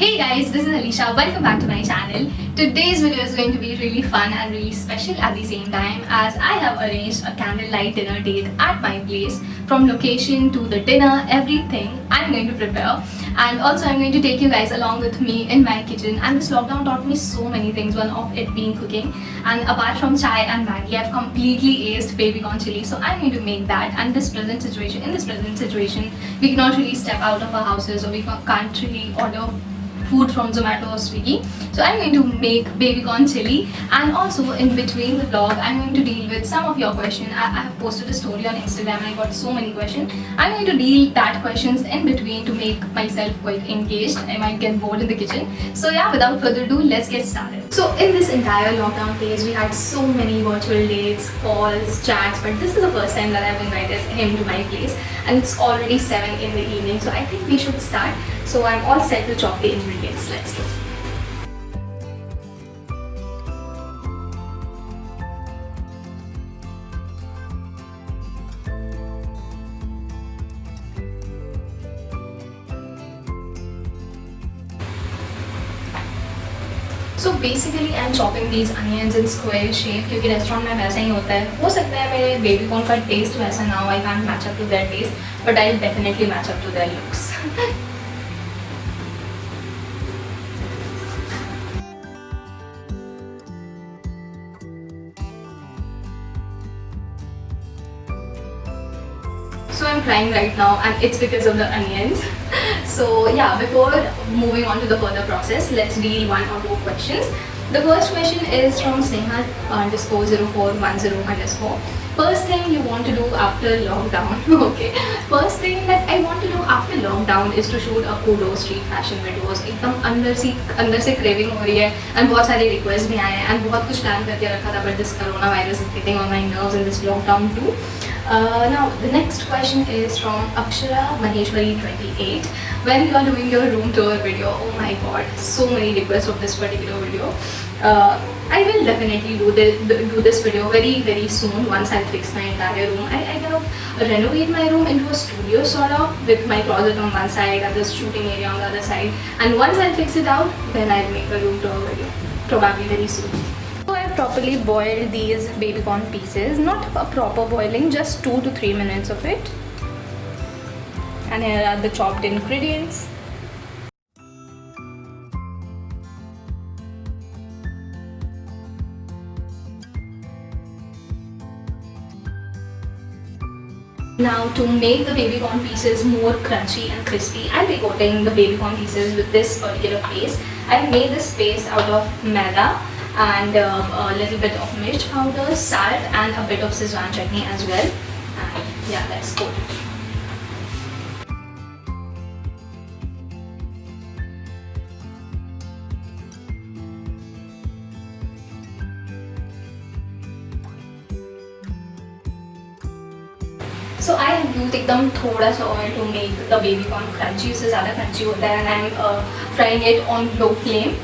Hey guys, this is Alisha. Welcome back to my channel. Today's video is going to be really fun and really special at the same time, as I have arranged a candlelight dinner date at my place. From location to the dinner, everything I'm going to prepare. And also I'm going to take you guys along with me in my kitchen. And this lockdown taught me so many things, one of it being cooking. And apart from chai and Maggi, I've completely aced baby corn chili. So I'm going to make that. And in this present situation, we cannot really step out of our houses, or we can't really order food from Zomato or Swiggy. So I'm going to make baby corn chili, and also in between the vlog I'm going to deal with some of your questions. I have posted a story on Instagram and I got so many questions. I'm going to deal that questions in between to make myself quite engaged. I might get bored in the kitchen. So yeah, without further ado, let's get started. So in this entire lockdown phase, we had so many virtual dates, calls, chats, but this is the first time that I've invited him to my place, and it's already 7 in the evening, so I think we should start. So I'm all set to chop the ingredients. Let's go. So basically I'm chopping these onions in square shape, क्योंकि restaurant में वैसा ही होता है. हो सकता है मेरे baby corn का टेस्ट वैसा ना हो, I can't match up to their taste, but I'll definitely match up to their looks. So I'm crying right now, and it's because of the onions. So yeah, before moving on to the further process, let's deal one or two questions. The first question is from Sneha_0410_. First thing you want to do after lockdown? Okay. First thing that I want to do after lockdown is to shoot a kudo street fashion videos. एकदम अंदर से craving हो रही है, and बहुत सारे requests भी आए हैं, and बहुत कुछ plan करके रखा था, but this coronavirus is getting on my nerves in this lockdown too. Now the next question is from Akshara Maheshwari 28. When you are doing your room tour video, oh my god, so many requests of this particular video. I will definitely do this video very soon once I fix my entire room. I kind of renovate my room into a studio sort of, with my closet on one side and the shooting area on the other side. And once I fix it out, then I'll make a room tour video, probably very soon. So I've properly boiled these baby corn pieces, not a proper boiling, just 2 to 3 minutes of it. And here are the chopped ingredients. Now to make the baby corn pieces more crunchy and crispy, I'll be coating the baby corn pieces with this particular paste. I've made this paste out of maida and a little bit of mirch powder, salt, and a bit of Szechuan chutney as well. And yeah, let's coat it. So I have used एकदम थोड़ा सा oil to make the baby corn crunchy. उससे ज़्यादा crunchy होता है, and I'm frying it on low flame.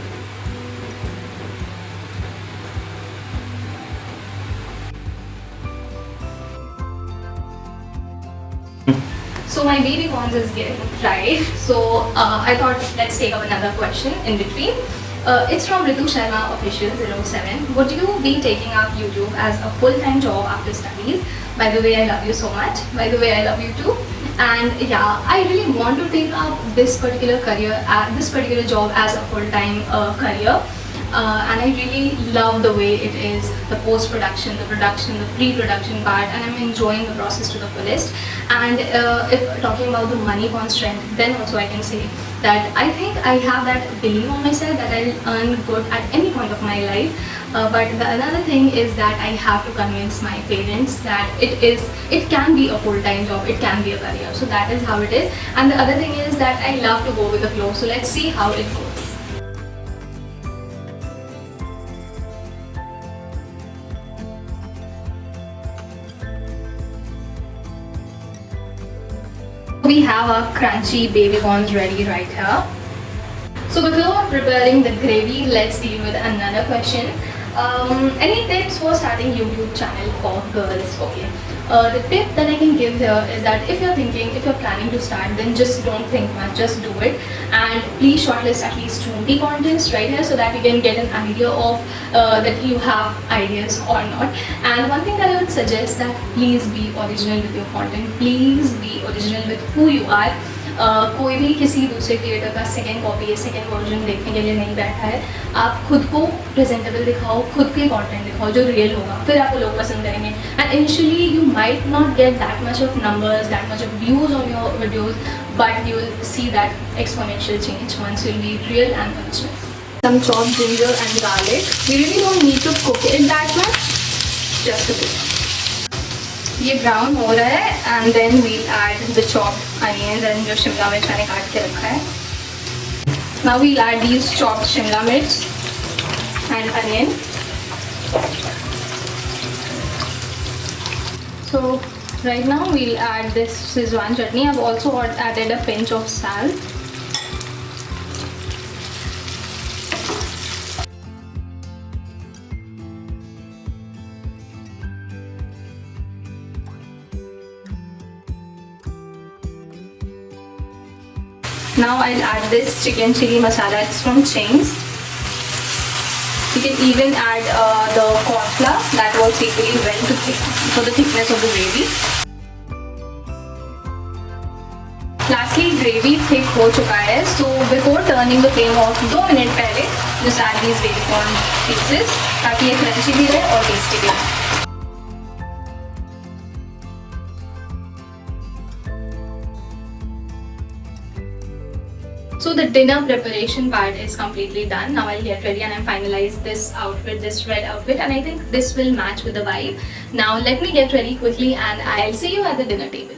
So my baby corns is getting fried. So I thought let's take up another question in between. It's from Ritu Sharma Official 07. Would you be taking up YouTube as a full-time job after studies? By the way, I love you so much. By the way, I love you too. And yeah, I really want to take up this particular job as a full-time career. And I really love the way it is, the post-production, the production, the pre-production part, and I'm enjoying the process to the fullest. And if talking about the money constraint, then also I can say that I think I have that belief on myself that I'll earn good at any point of my life. But the another thing is that I have to convince my parents that it can be a full-time job, it can be a career. So that is how it is. And the other thing is that I love to go with the flow. So let's see how it goes. We have our crunchy baby corns ready right here. So before preparing the gravy, let's deal with another question. Any tips for starting YouTube channel for girls? Okay. The tip that I can give here is that if you're planning to start, then just don't think much, just do it. And please shortlist at least 20 contents right here so that you can get an idea of that you have ideas or not. And one thing that I would suggest, that please be original with your content. Please be original with who you are. कोई भी किसी दूसरे creator का second copy या second version देखने के लिए नहीं बैठा है. आप खुद को प्रेजेंटेबल दिखाओ, खुद के कंटेंट दिखाओ जो रियल होगा, फिर आपको लोग पसंद करेंगे. And initially you might not get that much of numbers, that much of views on your videos, but you will see that exponential change once you'll be real and original. Some chopped ginger and garlic. We really don't need to cook it that much, just a bit. ये brown हो रहा है and then we'll add the chopped onions and जो शिमला मिर्च मैंने काट के रखा है. Now we'll add these chopped shimla mirch and onion. So right now we'll add this schezwan chutney. I have also added a pinch of salt. Now I'll add this chicken chili masala. It's from Ching's. You can even add the corn flour. That works equally well for the thickness of the gravy. Lastly, gravy thick हो चुका है. So before turning the flame off, 2 minute पहले just add these baby corn pieces ताकि ये crunchy भी रहे और tasty भी रहे. So the dinner preparation part is completely done. Now I'll get ready and I finalize this outfit, this red outfit, and I think this will match with the vibe. Now let me get ready quickly and I'll see you at the dinner table.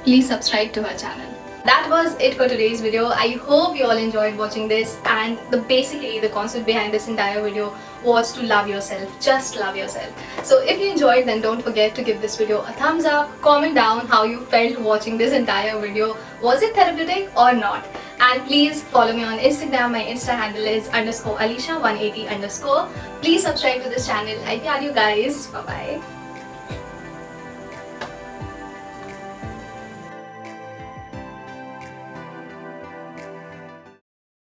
Please subscribe to our channel. That was it for today's video. I hope you all enjoyed watching this, and basically the concept behind this entire video was to love yourself. Just love yourself. So if you enjoyed, then don't forget to give this video a thumbs up. Comment down how you felt watching this entire video. Was it therapeutic or not? And please follow me on Instagram. My Insta handle is _Alisha180_. Please subscribe to this channel. I love you guys. Bye bye.